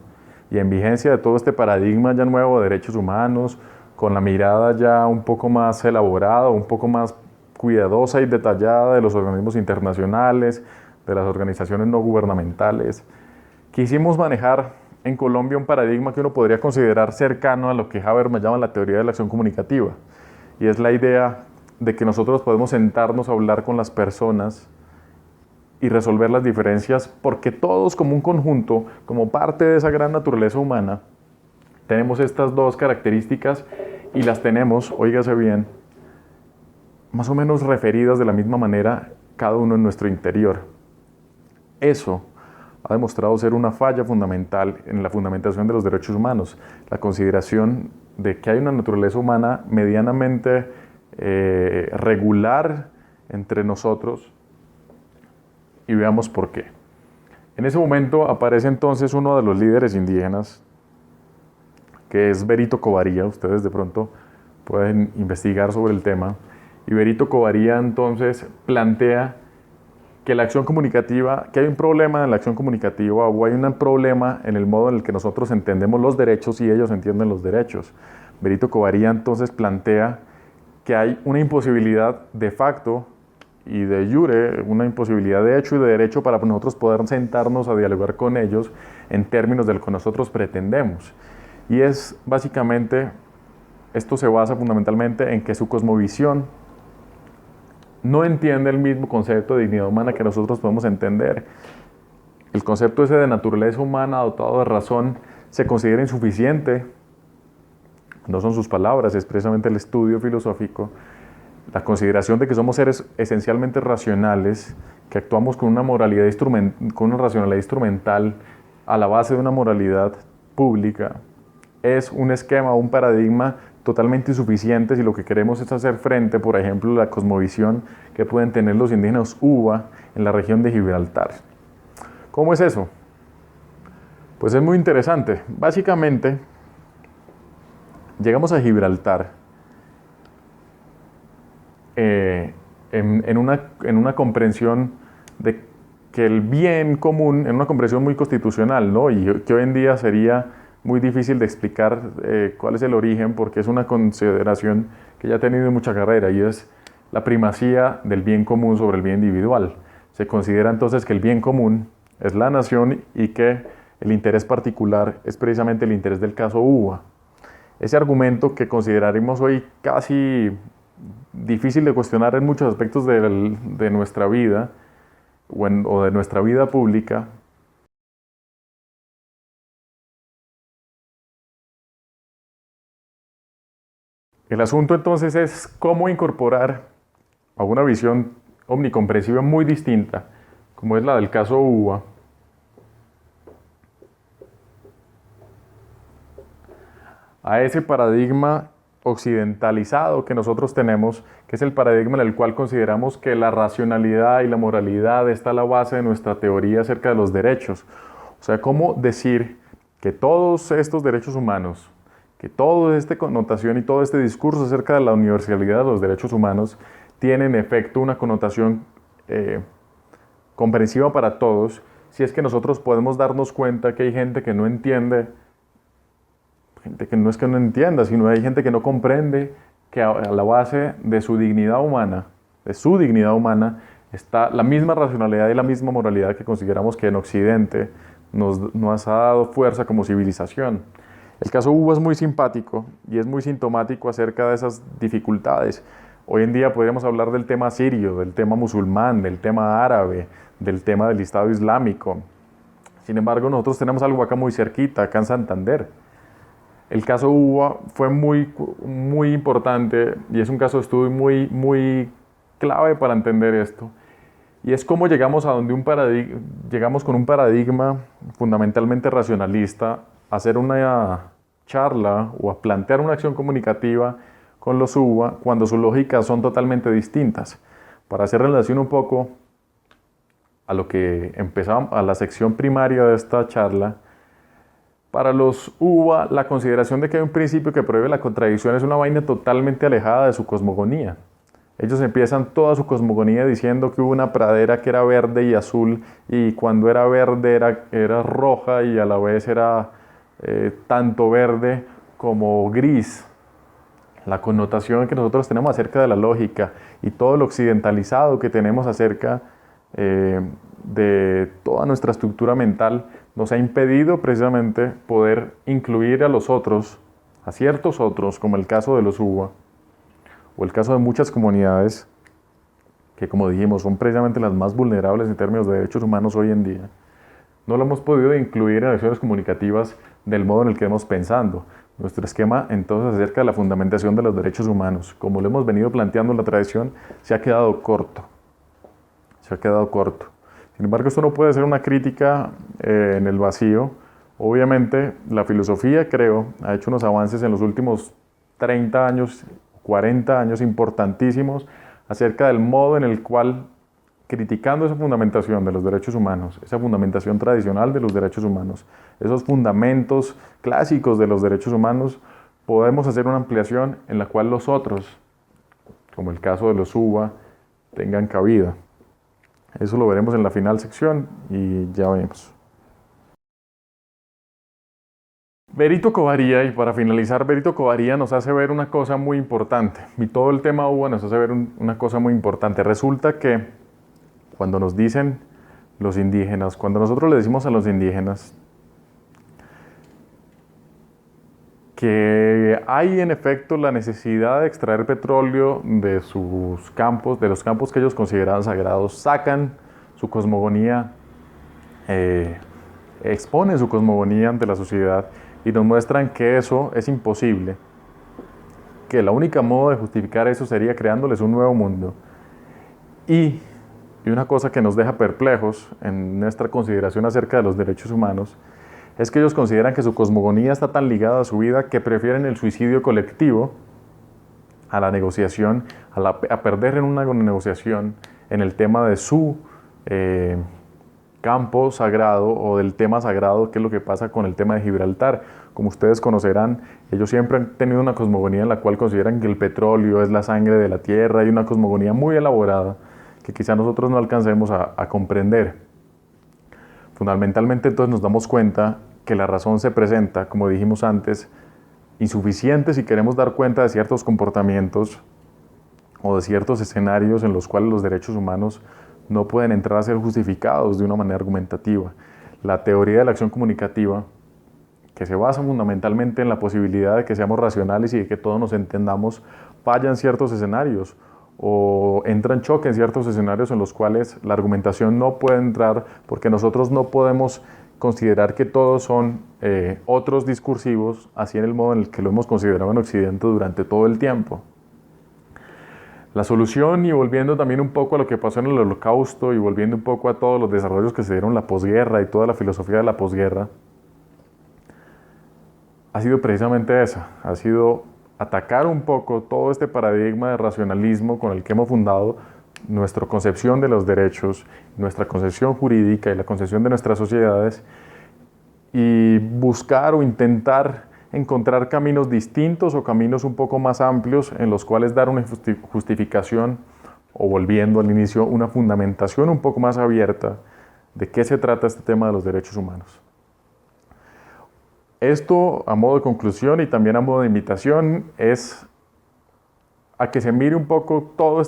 y en vigencia de todo este paradigma ya nuevo de derechos humanos, con la mirada ya un poco más elaborada, un poco más cuidadosa y detallada de los organismos internacionales, de las organizaciones no gubernamentales, quisimos manejar en Colombia un paradigma que uno podría considerar cercano a lo que Habermas llama la teoría de la acción comunicativa, y es la idea de que nosotros podemos sentarnos a hablar con las personas y resolver las diferencias porque todos como un conjunto, como parte de esa gran naturaleza humana, tenemos estas dos características y las tenemos, óigase bien, más o menos referidas de la misma manera cada uno en nuestro interior. Eso ha demostrado ser una falla fundamental en la fundamentación de los derechos humanos, la consideración de que hay una naturaleza humana medianamente regular entre nosotros, y veamos por qué. En ese momento aparece entonces uno de los líderes indígenas, que es Berito Covaría. Ustedes de pronto pueden investigar sobre el tema, y Berito Covaría entonces plantea que la acción comunicativa, que hay un problema en la acción comunicativa o hay un problema en el modo en el que nosotros entendemos los derechos y ellos entienden los derechos. Berito Covaría entonces plantea que hay una imposibilidad de facto y de jure, una imposibilidad de hecho y de derecho para nosotros poder sentarnos a dialogar con ellos en términos de lo que nosotros pretendemos. Y es básicamente, esto se basa fundamentalmente en que su cosmovisión no entiende el mismo concepto de dignidad humana que nosotros podemos entender. El concepto ese de naturaleza humana dotado de razón se considera insuficiente. No son sus palabras, es precisamente el estudio filosófico. La consideración de que somos seres esencialmente racionales, que actuamos con una moralidad con una racionalidad instrumental a la base de una moralidad pública, es un esquema, un paradigma totalmente insuficiente si lo que queremos es hacer frente, por ejemplo, a la cosmovisión que pueden tener los indígenas uva en la región de Gibraltar. ¿Cómo es eso? Pues es muy interesante. Básicamente, llegamos a Gibraltar en una comprensión de que el bien común, en una comprensión muy constitucional, ¿no? Y que hoy en día sería muy difícil de explicar cuál es el origen, porque es una consideración que ya ha tenido mucha carrera, y es la primacía del bien común sobre el bien individual. Se considera entonces que el bien común es la nación y que el interés particular es precisamente el interés del caso uva. Ese argumento, que consideraremos hoy casi difícil de cuestionar en muchos aspectos de nuestra vida o de nuestra vida pública, el asunto entonces es cómo incorporar a una visión omnicomprensiva muy distinta, como es la del caso uva, a ese paradigma occidentalizado que nosotros tenemos, que es el paradigma en el cual consideramos que la racionalidad y la moralidad está a la base de nuestra teoría acerca de los derechos. O sea, cómo decir que todos estos derechos humanos, que toda esta connotación y todo este discurso acerca de la universalidad de los derechos humanos tiene en efecto una connotación comprensiva para todos, si es que nosotros podemos darnos cuenta que hay gente que no entiende, gente que no es que no entienda, sino hay gente que no comprende que a la base de su dignidad humana, está la misma racionalidad y la misma moralidad que consideramos que en Occidente nos ha dado fuerza como civilización. El caso uva es muy simpático y es muy sintomático acerca de esas dificultades. Hoy en día podríamos hablar del tema sirio, del tema musulmán, del tema árabe, del tema del Estado Islámico. Sin embargo, nosotros tenemos algo acá muy cerquita, acá en Santander. El caso uva fue muy importante y es un caso de estudio muy clave para entender esto. Y es cómo llegamos a donde llegamos con un paradigma fundamentalmente racionalista a hacer una charla o a plantear una acción comunicativa con los UBA cuando sus lógicas son totalmente distintas. Para hacer relación un poco a lo que empezamos, a la sección primaria de esta charla, para los UBA la consideración de que hay un principio que prohíbe la contradicción es una vaina totalmente alejada de su cosmogonía. Ellos empiezan toda su cosmogonía diciendo que hubo una pradera que era verde y azul, y cuando era verde era roja y a la vez era tanto verde como gris. La connotación que nosotros tenemos acerca de la lógica y todo lo occidentalizado que tenemos acerca de toda nuestra estructura mental nos ha impedido precisamente poder incluir a los otros, a ciertos otros, como el caso de los UBA, o el caso de muchas comunidades que, como dijimos, son precisamente las más vulnerables en términos de derechos humanos hoy en día. No lo hemos podido incluir en acciones comunicativas del modo en el que hemos pensando. Nuestro esquema, entonces, acerca de la fundamentación de los derechos humanos, como lo hemos venido planteando en la tradición, se ha quedado corto. Se ha quedado corto. Sin embargo, esto no puede ser una crítica en el vacío. Obviamente, la filosofía, creo, ha hecho unos avances en los últimos 30 años, 40 años importantísimos acerca del modo en el cual, criticando esa fundamentación de los derechos humanos, esa fundamentación tradicional de los derechos humanos, esos fundamentos clásicos de los derechos humanos, podemos hacer una ampliación en la cual los otros, como el caso de los UBA, tengan cabida. Eso lo veremos en la final sección y ya vemos. Berito Covaría, y para finalizar, Berito Covaría nos hace ver una cosa muy importante, y todo el tema UBA nos hace ver una cosa muy importante. Resulta que cuando nos dicen los indígenas, cuando nosotros le decimos a los indígenas que hay en efecto la necesidad de extraer petróleo de sus campos, de los campos que ellos consideran sagrados, sacan su cosmogonía, exponen su cosmogonía ante la sociedad y nos muestran que eso es imposible, que la única modo de justificar eso sería creándoles un nuevo mundo. Y una cosa que nos deja perplejos en nuestra consideración acerca de los derechos humanos es que ellos consideran que su cosmogonía está tan ligada a su vida que prefieren el suicidio colectivo a la negociación, a perder en una negociación en el tema de su campo sagrado o del tema sagrado, que es lo que pasa con el tema de Gibraltar. Como ustedes conocerán, ellos siempre han tenido una cosmogonía en la cual consideran que el petróleo es la sangre de la tierra, y una cosmogonía muy elaborada que quizá nosotros no alcancemos a comprender. Fundamentalmente, entonces, nos damos cuenta que la razón se presenta, como dijimos antes, insuficiente si queremos dar cuenta de ciertos comportamientos o de ciertos escenarios en los cuales los derechos humanos no pueden entrar a ser justificados de una manera argumentativa. La teoría de la acción comunicativa, que se basa fundamentalmente en la posibilidad de que seamos racionales y de que todos nos entendamos, falla en ciertos escenarios o entra en choque en ciertos escenarios en los cuales la argumentación no puede entrar, porque nosotros no podemos considerar que todos son otros discursivos, así en el modo en el que lo hemos considerado en Occidente durante todo el tiempo. La solución, y volviendo también un poco a lo que pasó en el Holocausto y volviendo un poco a todos los desarrollos que se dieron en la posguerra y toda la filosofía de la posguerra, ha sido precisamente esa, ha sido atacar un poco todo este paradigma de racionalismo con el que hemos fundado nuestra concepción de los derechos, nuestra concepción jurídica y la concepción de nuestras sociedades, y buscar o intentar encontrar caminos distintos o caminos un poco más amplios en los cuales dar una justificación, o volviendo al inicio, una fundamentación un poco más abierta de qué se trata este tema de los derechos humanos. Esto, a modo de conclusión y también a modo de invitación, es a que se mire un poco toda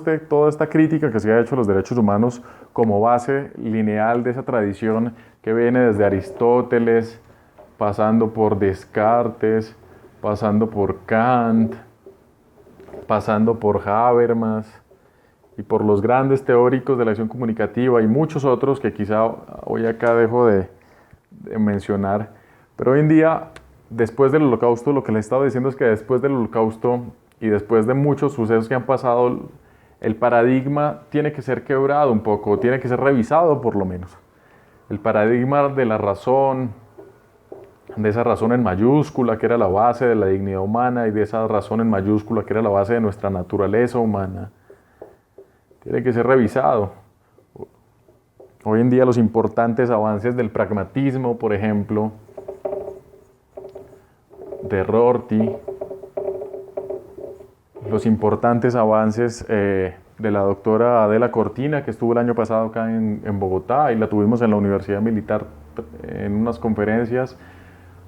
esta crítica que se ha hecho a los derechos humanos como base lineal de esa tradición que viene desde Aristóteles, pasando por Descartes, pasando por Kant, pasando por Habermas y por los grandes teóricos de la acción comunicativa y muchos otros que quizá hoy acá dejo de mencionar. Pero hoy en día, después del Holocausto, lo que les he estado diciendo es que después del Holocausto y después de muchos sucesos que han pasado el paradigma tiene que ser quebrado un poco, tiene que ser revisado por lo menos. El paradigma de la razón, de esa razón en mayúscula que era la base de la dignidad humana y de esa razón en mayúscula que era la base de nuestra naturaleza humana, tiene que ser revisado. Hoy en día los importantes avances del pragmatismo, por ejemplo, de Rorty, los importantes avances de la doctora Adela Cortina, que estuvo el año pasado acá en Bogotá y la tuvimos en la Universidad Militar en unas conferencias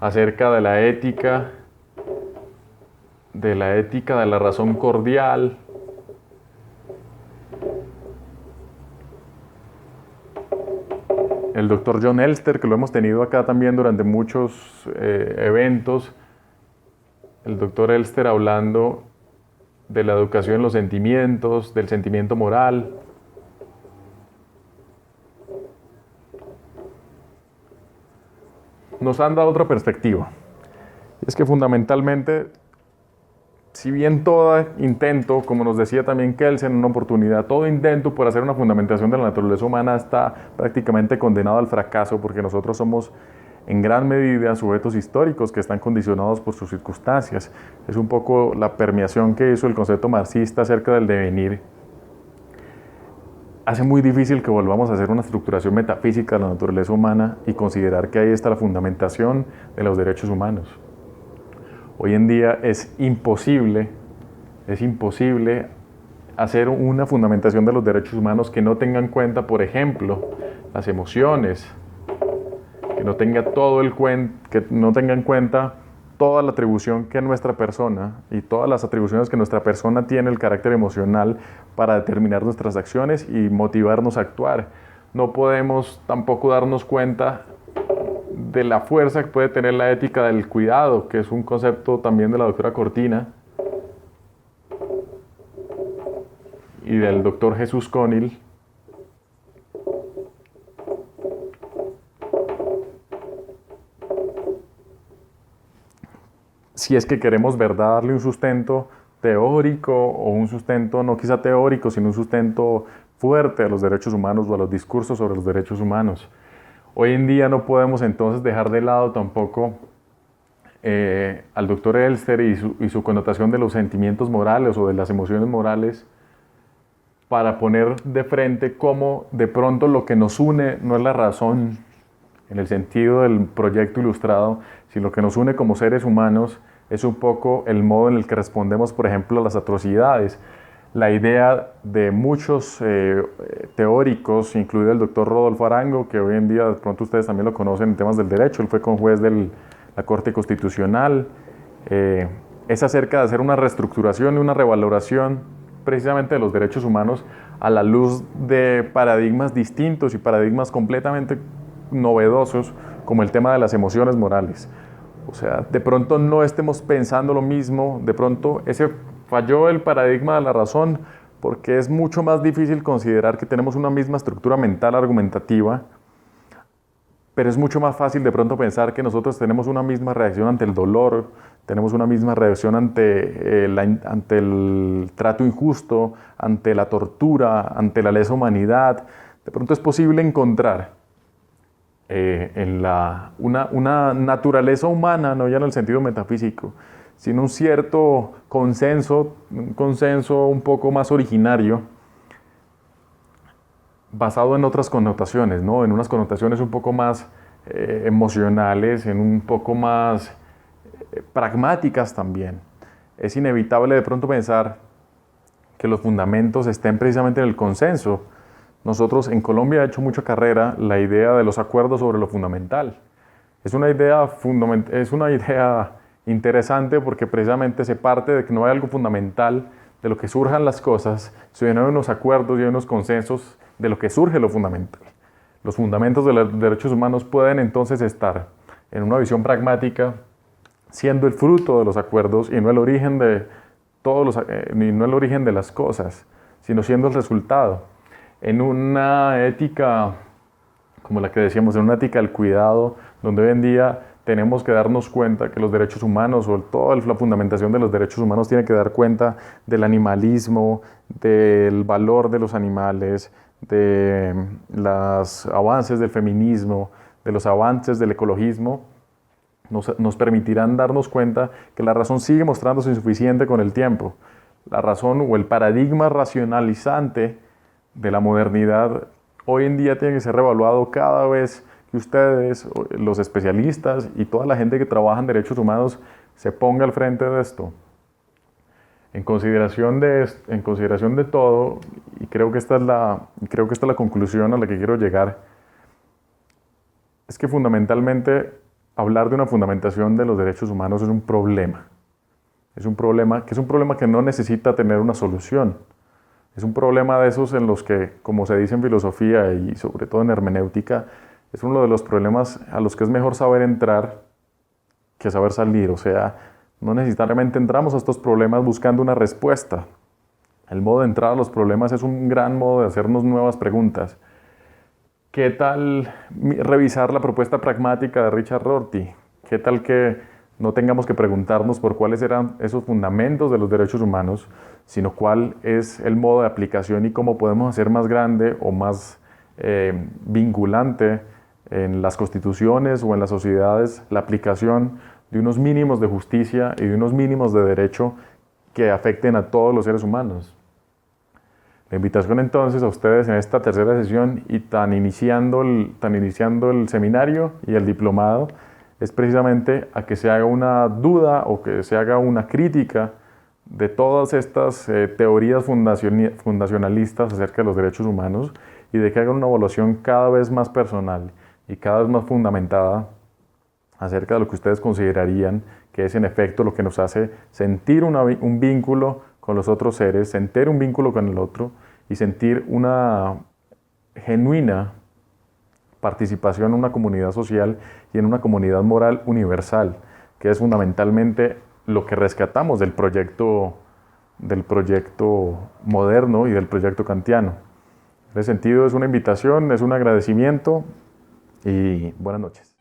acerca de la ética de la razón cordial. El doctor John Elster, que lo hemos tenido acá también durante muchos eventos, el doctor Elster hablando de la educación en los sentimientos, del sentimiento moral. Nos han dado otra perspectiva. Es que fundamentalmente, si bien todo intento, como nos decía también Kelsen en una oportunidad, todo intento por hacer una fundamentación de la naturaleza humana está prácticamente condenado al fracaso, porque nosotros somos en gran medida sujetos históricos que están condicionados por sus circunstancias. Es un poco la permeación que hizo el concepto marxista acerca del devenir. Hace muy difícil que volvamos a hacer una estructuración metafísica de la naturaleza humana y considerar que ahí está la fundamentación de los derechos humanos. Hoy en día es imposible hacer una fundamentación de los derechos humanos que no tenga en cuenta, por ejemplo, las emociones, que no tenga en cuenta toda la atribución que nuestra persona y todas las atribuciones que nuestra persona tiene el carácter emocional para determinar nuestras acciones y motivarnos a actuar. No podemos tampoco darnos cuenta de la fuerza que puede tener la ética del cuidado, que es un concepto también de la doctora Cortina y del doctor Jesús Conil. Si es que queremos, ¿verdad?, darle un sustento teórico o un sustento no quizá teórico, sino un sustento fuerte a los derechos humanos o a los discursos sobre los derechos humanos. Hoy en día no podemos entonces dejar de lado tampoco al doctor Elster y su connotación de los sentimientos morales o de las emociones morales, para poner de frente cómo de pronto lo que nos une no es la razón en el sentido del proyecto ilustrado, sino lo que nos une como seres humanos es un poco el modo en el que respondemos, por ejemplo, a las atrocidades. La idea de muchos teóricos, incluido el doctor Rodolfo Arango, que hoy en día de pronto ustedes también lo conocen en temas del derecho, él fue juez de la Corte Constitucional, es acerca de hacer una reestructuración y una revaloración precisamente de los derechos humanos a la luz de paradigmas distintos y paradigmas completamente novedosos, como el tema de las emociones morales. O sea, de pronto no estemos pensando lo mismo, de pronto falló el paradigma de la razón, porque es mucho más difícil considerar que tenemos una misma estructura mental argumentativa, pero es mucho más fácil de pronto pensar que nosotros tenemos una misma reacción ante el dolor, tenemos una misma reacción ante el trato injusto, ante la tortura, ante la lesa humanidad. De pronto es posible encontrar una naturaleza humana, no ya en el sentido metafísico, sino un cierto consenso, un consenso un poco más originario, basado en otras connotaciones, ¿no? En unas connotaciones un poco más emocionales, en un poco más pragmáticas también. Es inevitable de pronto pensar que los fundamentos estén precisamente en el consenso. Nosotros en Colombia ha hecho mucha carrera la idea de los acuerdos sobre lo fundamental. Es una idea interesante porque precisamente se parte de que no hay algo fundamental de lo que surjan las cosas, sino hay unos acuerdos y hay unos consensos de lo que surge lo fundamental. Los fundamentos de los derechos humanos pueden entonces estar en una visión pragmática, siendo el fruto de los acuerdos y no el origen de las cosas, sino siendo el resultado. En una ética, como la que decíamos, en una ética del cuidado, donde hoy en día tenemos que darnos cuenta que los derechos humanos o toda la fundamentación de los derechos humanos tiene que dar cuenta del animalismo, del valor de los animales, de los avances del feminismo, de los avances del ecologismo. Nos permitirán darnos cuenta que la razón sigue mostrándose insuficiente con el tiempo. La razón o el paradigma racionalizante de la modernidad hoy en día tiene que ser reevaluado cada vez que ustedes, los especialistas y toda la gente que trabaja en derechos humanos se ponga al frente de esto. En consideración de todo, y creo que esta es la conclusión a la que quiero llegar, es que fundamentalmente hablar de una fundamentación de los derechos humanos es un problema. Es un problema que no necesita tener una solución. Es un problema de esos en los que, como se dice en filosofía y sobre todo en hermenéutica, es uno de los problemas a los que es mejor saber entrar que saber salir. O sea, no necesariamente entramos a estos problemas buscando una respuesta. El modo de entrar a los problemas es un gran modo de hacernos nuevas preguntas. ¿Qué tal revisar la propuesta pragmática de Richard Rorty? ¿Qué tal que no tengamos que preguntarnos por cuáles eran esos fundamentos de los derechos humanos, sino cuál es el modo de aplicación y cómo podemos hacer más grande o más vinculante en las constituciones o en las sociedades la aplicación de unos mínimos de justicia y de unos mínimos de derecho que afecten a todos los seres humanos? La invitación entonces a ustedes en esta tercera sesión y tan iniciando el seminario y el diplomado es precisamente a que se haga una duda o que se haga una crítica de todas estas teorías fundacionalistas acerca de los derechos humanos y de que hagan una evaluación cada vez más personal y cada vez más fundamentada acerca de lo que ustedes considerarían que es en efecto lo que nos hace sentir un vínculo con los otros seres, sentir un vínculo con el otro y sentir una genuina participación en una comunidad social y en una comunidad moral universal, que es fundamentalmente lo que rescatamos del proyecto moderno y del proyecto kantiano. En ese sentido es una invitación, es un agradecimiento y buenas noches.